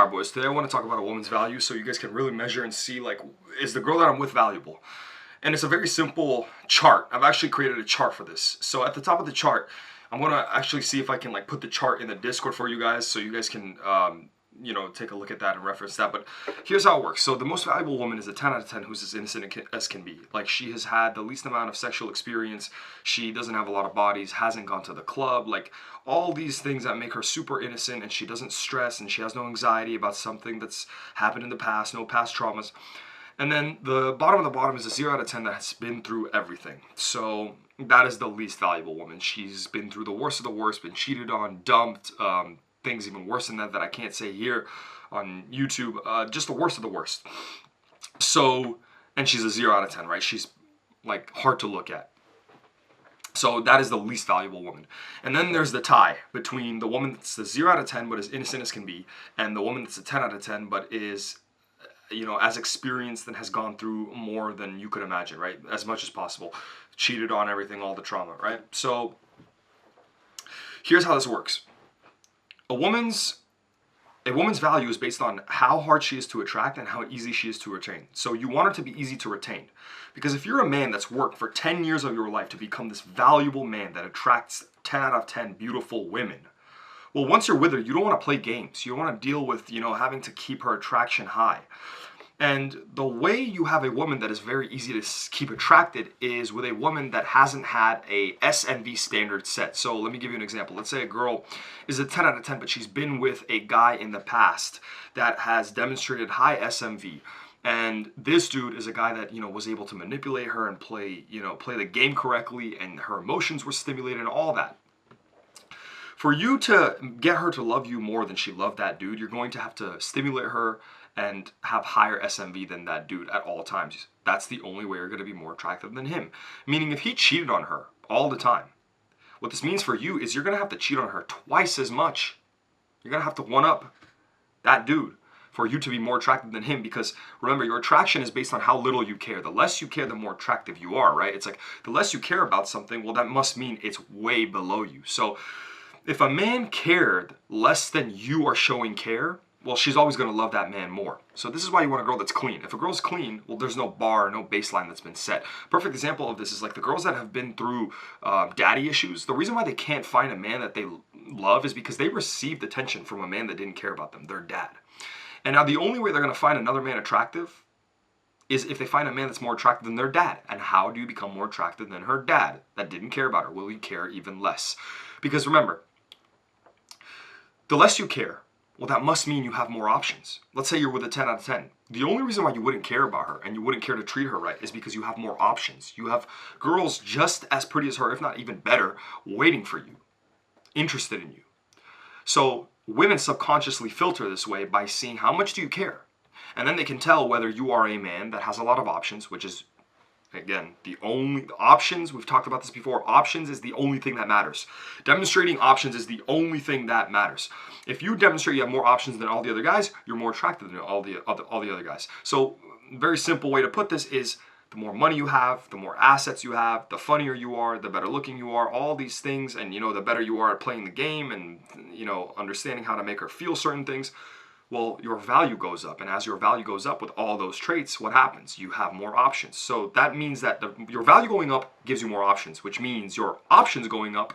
Alright boys, today I want to talk about a woman's value so you guys can really measure and see, like, is the girl that I'm with valuable? And it's a very simple chart. I've actually created a chart for this. So at the top of the chart, I'm going to actually see if I can, like, put the chart in the Discord for you guys so you guys can, take a look at that and reference that. But here's how it works. So the most valuable woman is a 10 out of 10 who's as innocent as can be. Like, she has had the least amount of sexual experience. She doesn't have a lot of bodies, hasn't gone to the club. Like, all these things that make her super innocent, and she doesn't stress, and she has no anxiety about something that's happened in the past, no past traumas. And then the bottom of the bottom is a 0 out of 10 that's been through everything. So that is the least valuable woman. She's been through the worst of the worst, been cheated on, dumped, things even worse than that I can't say here on YouTube. Just the worst of the worst. So, and she's a 0 out of 10, right? She's, like, hard to look at. So that is the least valuable woman. And then there's the tie between the woman that's the 0 out of 10 but as innocent as can be, and the woman that's a 10 out of 10 but is, as experienced and has gone through more than you could imagine, right? As much as possible. Cheated on, everything, all the trauma, right? So here's how this works. A woman's value is based on how hard she is to attract and how easy she is to retain. So you want her to be easy to retain. Because if you're a man that's worked for 10 years of your life to become this valuable man that attracts 10 out of 10 beautiful women, well, once you're with her, you don't want to play games. You don't want to deal with, having to keep her attraction high. And the way you have a woman that is very easy to keep attracted is with a woman that hasn't had a SMV standard set. So let me give you an example. Let's say a girl is a 10 out of 10, but she's been with a guy in the past that has demonstrated high SMV. And this dude is a guy that, was able to manipulate her and play the game correctly, and her emotions were stimulated and all that. For you to get her to love you more than she loved that dude, you're going to have to stimulate her and have higher SMV than that dude at all times. That's the only way you're going to be more attractive than him. Meaning if he cheated on her all the time, what this means for you is you're going to have to cheat on her twice as much. You're going to have to one-up that dude for you to be more attractive than him, because remember, your attraction is based on how little you care. The less you care, the more attractive you are, right? It's like the less you care about something, well, that must mean it's way below you. So if a man cared less than you are showing care, well, she's always going to love that man more. So this is why you want a girl that's clean. If a girl's clean, well, there's no bar, no baseline that's been set. Perfect example of this is like the girls that have been through daddy issues. The reason why they can't find a man that they love is because they received attention from a man that didn't care about them, their dad. And now the only way they're going to find another man attractive is if they find a man that's more attractive than their dad. And how do you become more attractive than her dad that didn't care about her? Will you care even less? Because remember, the less you care, well, that must mean you have more options. Let's say you're with a 10 out of 10. The only reason why you wouldn't care about her and you wouldn't care to treat her right is because you have more options. You have girls just as pretty as her, if not even better, waiting for you, interested in you. So women subconsciously filter this way by seeing how much do you care. And then they can tell whether you are a man that has a lot of options, which is, again, the only options, we've talked about this before, options is the only thing that matters. Demonstrating options is the only thing that matters. If you demonstrate you have more options than all the other guys, you're more attractive than all the other guys. So, very simple way to put this is the more money you have, the more assets you have, the funnier you are, the better looking you are, all these things, and the better you are at playing the game and understanding how to make her feel certain things, well, your value goes up. And as your value goes up with all those traits, what happens? You have more options. So that means that your value going up gives you more options, which means your options going up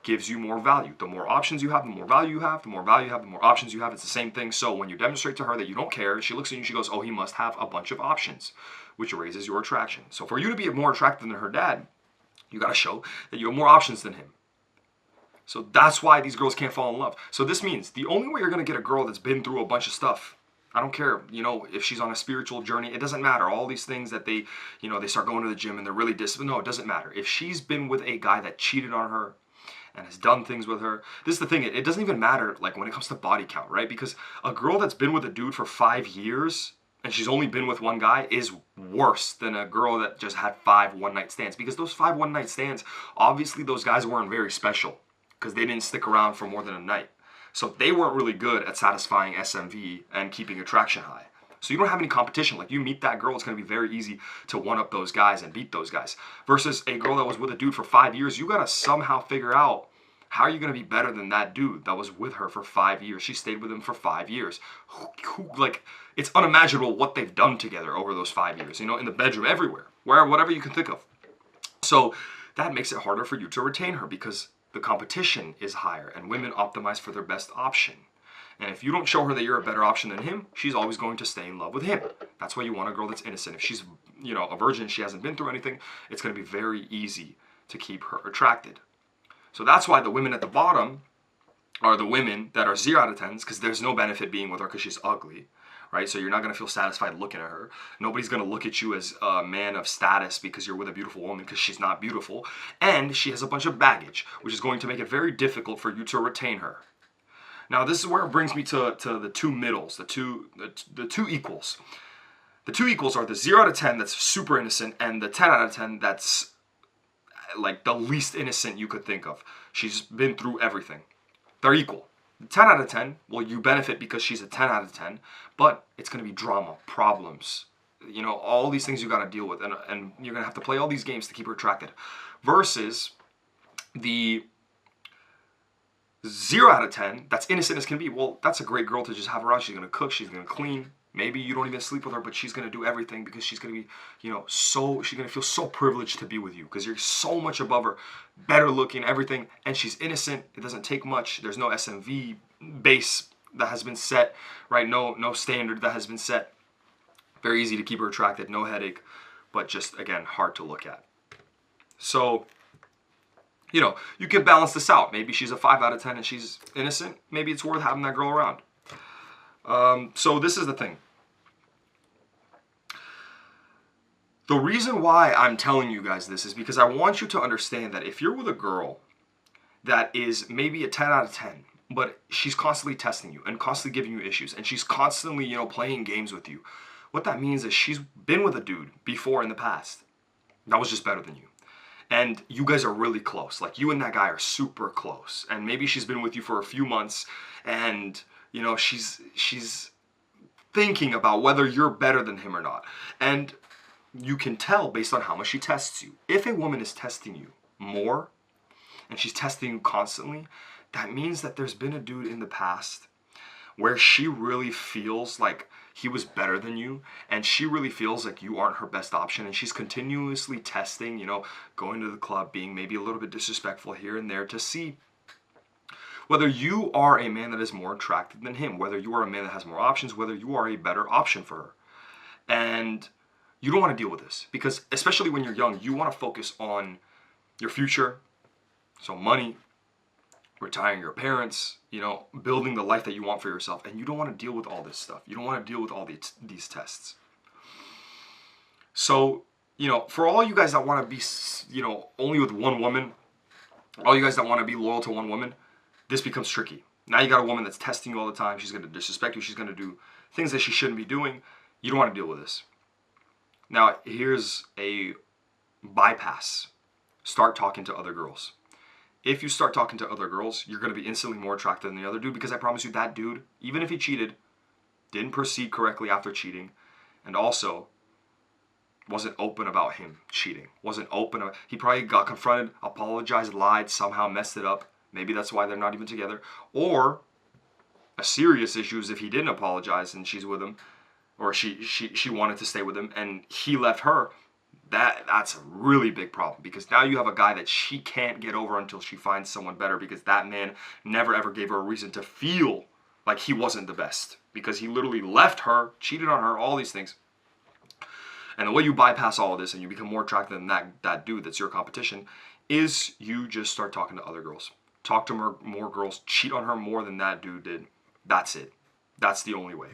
gives you more value. The more options you have, the more value you have. The more value you have, the more options you have. It's the same thing. So when you demonstrate to her that you don't care, she looks at you and she goes, oh, he must have a bunch of options, which raises your attraction. So for you to be more attractive than her dad, you got to show that you have more options than him. So that's why these girls can't fall in love. So this means the only way you're going to get a girl that's been through a bunch of stuff, I don't care, if she's on a spiritual journey, it doesn't matter. All these things that they start going to the gym and they're really disciplined. No, it doesn't matter. If she's been with a guy that cheated on her and has done things with her, this is the thing. It doesn't even matter, like, when it comes to body count, right? Because a girl that's been with a dude for 5 years and she's only been with one guy is worse than a girl that just had 5 one-night stands. Because those 5 one-night stands, obviously those guys weren't very special, because they didn't stick around for more than a night. So they weren't really good at satisfying SMV and keeping attraction high. So you don't have any competition. Like, you meet that girl, it's going to be very easy to one-up those guys and beat those guys. Versus a girl that was with a dude for 5 years, you got to somehow figure out How are you going to be better than that dude that was with her for 5 years? She stayed with him for 5 years. Like, it's unimaginable what they've done together over those 5 years, you know, in the bedroom, everywhere, where, whatever you can think of. So that makes it harder for you to retain her because the competition is higher and women optimize for their best option. And if you don't show her that you're a better option than him, she's always going to stay in love with him. That's why you want a girl that's innocent. If she's, you know, a virgin, she hasn't been through anything, it's going to be very easy to keep her attracted. So that's why the women at the bottom are the women that are 0 out of 10s, because there's no benefit being with her because she's ugly, right? So you're not going to feel satisfied looking at her. Nobody's going to look at you as a man of status because you're with a beautiful woman, because she's not beautiful. And she has a bunch of baggage, which is going to make it very difficult for you to retain her. Now, this is where it brings me to the two middles, the two equals. The two equals are the 0 out of 10 that's super innocent and the 10 out of 10 that's like the least innocent you could think of. She's been through everything. They're equal. The 10 out of 10, well, you benefit because she's a 10 out of 10, but it's going to be drama, problems, you know, all these things you got to deal with, and you're going to have to play all these games to keep her attracted. Versus the 0 out of 10, that's innocent as can be. Well, that's a great girl to just have around. She's going to cook, she's going to clean. Maybe you don't even sleep with her, but she's going to do everything because she's going to be, you know, she's going to feel so privileged to be with you because you're so much above her, better looking, everything, and she's innocent. It doesn't take much. There's no SMV base that has been set, right? No standard that has been set. Very easy to keep her attracted, no headache, but just, again, hard to look at. So, you know, you can balance this out. Maybe she's a 5 out of 10 and she's innocent. Maybe it's worth having that girl around. So this is the thing. The reason why I'm telling you guys this is because I want you to understand that if you're with a girl that is maybe a 10 out of 10, but she's constantly testing you and constantly giving you issues, and she's constantly, you know, playing games with you, what that means is she's been with a dude before in the past that was just better than you. And you guys are really close. Like, you and that guy are super close. And maybe she's been with you for a few months and, you know, she's thinking about whether you're better than him or not. And you can tell based on how much she tests you. If a woman is testing you more and she's testing you constantly, that means that there's been a dude in the past where she really feels like he was better than you, and she really feels like you aren't her best option, and she's continuously testing, you know, going to the club, being maybe a little bit disrespectful here and there to see whether you are a man that is more attractive than him, whether you are a man that has more options, whether you are a better option for her. And you don't want to deal with this because, especially when you're young, you want to focus on your future, so money, retiring your parents, you know, building the life that you want for yourself. And you don't want to deal with all this stuff. You don't want to deal with all these tests. So, you know, for all you guys that want to be, you know, only with one woman, all you guys that want to be loyal to one woman, this becomes tricky. Now you got a woman that's testing you all the time. She's going to disrespect you. She's going to do things that she shouldn't be doing. You don't want to deal with this. Now, here's a bypass. Start talking to other girls. If you start talking to other girls, you're going to be instantly more attracted than the other dude, because I promise you that dude, even if he cheated, didn't proceed correctly after cheating, and also wasn't open about him cheating. Wasn't open. He probably got confronted, apologized, lied, somehow messed it up. Maybe that's why they're not even together. Or a serious issue is if he didn't apologize and she's with him, or she wanted to stay with him and he left her. That's a really big problem, because now you have a guy that she can't get over until she finds someone better, because that man never ever gave her a reason to feel like he wasn't the best, because he literally left her, cheated on her, all these things. And the way you bypass all of this and you become more attractive than that dude that's your competition is you just start talking to other girls. Talk to more girls, cheat on her more than that dude did. That's it. That's the only way.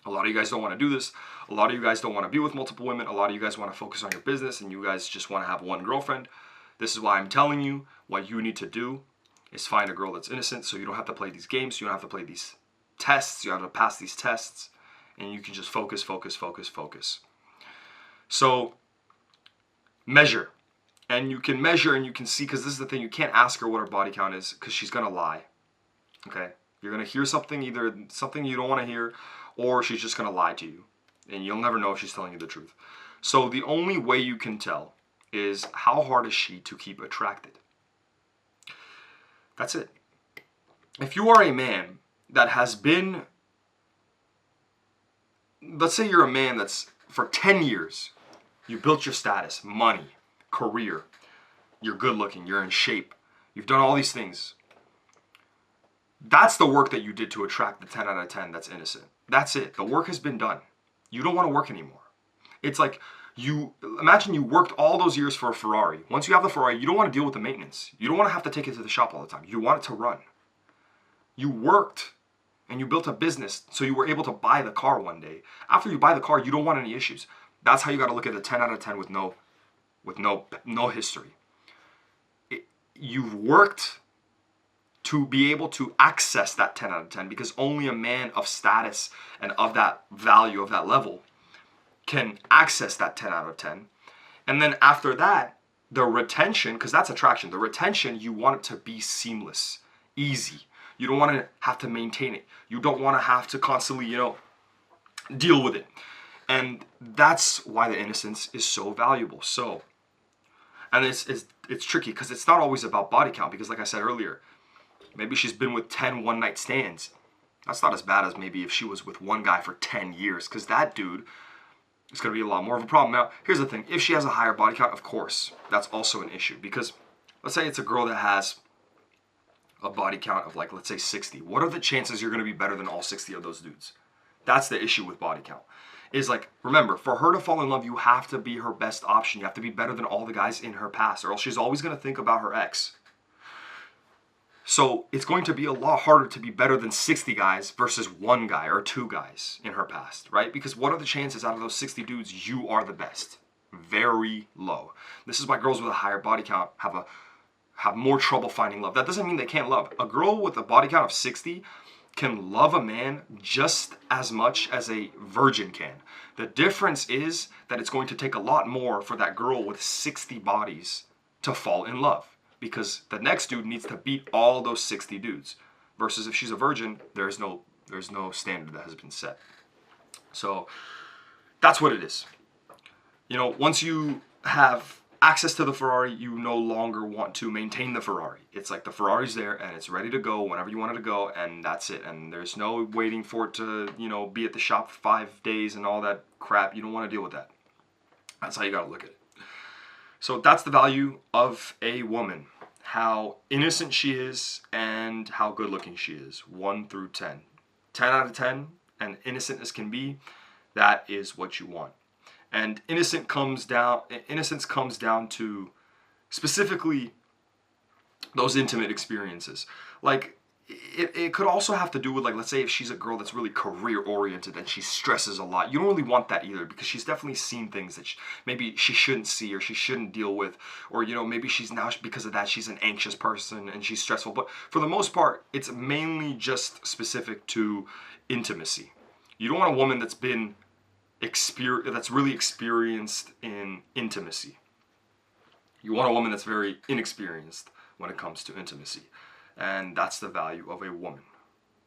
A lot of you guys don't want to do this. A lot of you guys don't want to be with multiple women. A lot of you guys want to focus on your business and you guys just want to have one girlfriend. This is why I'm telling you what you need to do is find a girl that's innocent, so you don't have to play these games. You don't have to play these tests. You have to pass these tests and you can just focus, focus, focus, focus. So measure. And you can measure and you can see, because this is the thing, you can't ask her what her body count is because she's going to lie. Okay? You're going to hear something, either something you don't want to hear, or she's just going to lie to you. And you'll never know if she's telling you the truth. So the only way you can tell is how hard is she to keep attracted. That's it. If you are a man that has been, let's say you're a man that's for 10 years, you built your status, money, career, you're good looking, you're in shape, you've done all these things. That's the work that you did to attract the 10 out of 10 that's innocent. That's it. The work has been done. You don't want to work anymore. It's like imagine you worked all those years for a Ferrari. Once you have the Ferrari, you don't want to deal with the maintenance. You don't want to have to take it to the shop all the time. You want it to run. You worked and you built a business so you were able to buy the car one day. After you buy the car, you don't want any issues. That's how you got to look at the 10 out of 10 with no history. You've worked to be able to access that 10 out of 10 because only a man of status and of that value, of that level, can access that 10 out of 10. And then after that, the retention, because that's attraction, the retention, you want it to be seamless, easy. You don't want to have to maintain it. You don't want to have to constantly, deal with it. And that's why the innocence is so valuable. So, and it's tricky because it's not always about body count because like I said earlier, maybe she's been with 10 one-night stands. That's not as bad as maybe if she was with one guy for 10 years because that dude is going to be a lot more of a problem. Now, here's the thing. If she has a higher body count, of course, that's also an issue because let's say it's a girl that has a body count of like, let's say 60. What are the chances you're going to be better than all 60 of those dudes? That's the issue with body count. Is like, remember, for her to fall in love, you have to be her best option. You have to be better than all the guys in her past or else she's always going to think about her ex. So it's going to be a lot harder to be better than 60 guys versus one guy or two guys in her past, right? Because what are the chances out of those 60 dudes you are the best? Very low. This is why girls with a higher body count have more trouble finding love. That doesn't mean they can't love. A girl with a body count of 60 can love a man just as much as a virgin can. The difference is that it's going to take a lot more for that girl with 60 bodies to fall in love. Because the next dude needs to beat all those 60 dudes. Versus if she's a virgin, there's no standard that has been set. So that's what it is. Once you have access to the Ferrari, you no longer want to maintain the Ferrari. It's like the Ferrari's there and it's ready to go whenever you want it to go, and that's it. And there's no waiting for it to, be at the shop for 5 days and all that crap. You don't want to deal with that. That's how you got to look at it. So that's the value of a woman. How innocent she is and how good looking she is. 1 through 10. 10 out of 10 and innocent as can be, that is what you want. And innocence comes down to specifically those intimate experiences. Like it could also have to do with, like, let's say if she's a girl that's really career oriented and she stresses a lot. You don't really want that either because she's definitely seen things that maybe she shouldn't see or she shouldn't deal with. Or, maybe she's now, because of that, she's an anxious person and she's stressful. But for the most part, it's mainly just specific to intimacy. You don't want a woman that's really experienced in intimacy. You want a woman that's very inexperienced when it comes to intimacy. And that's the value of a woman.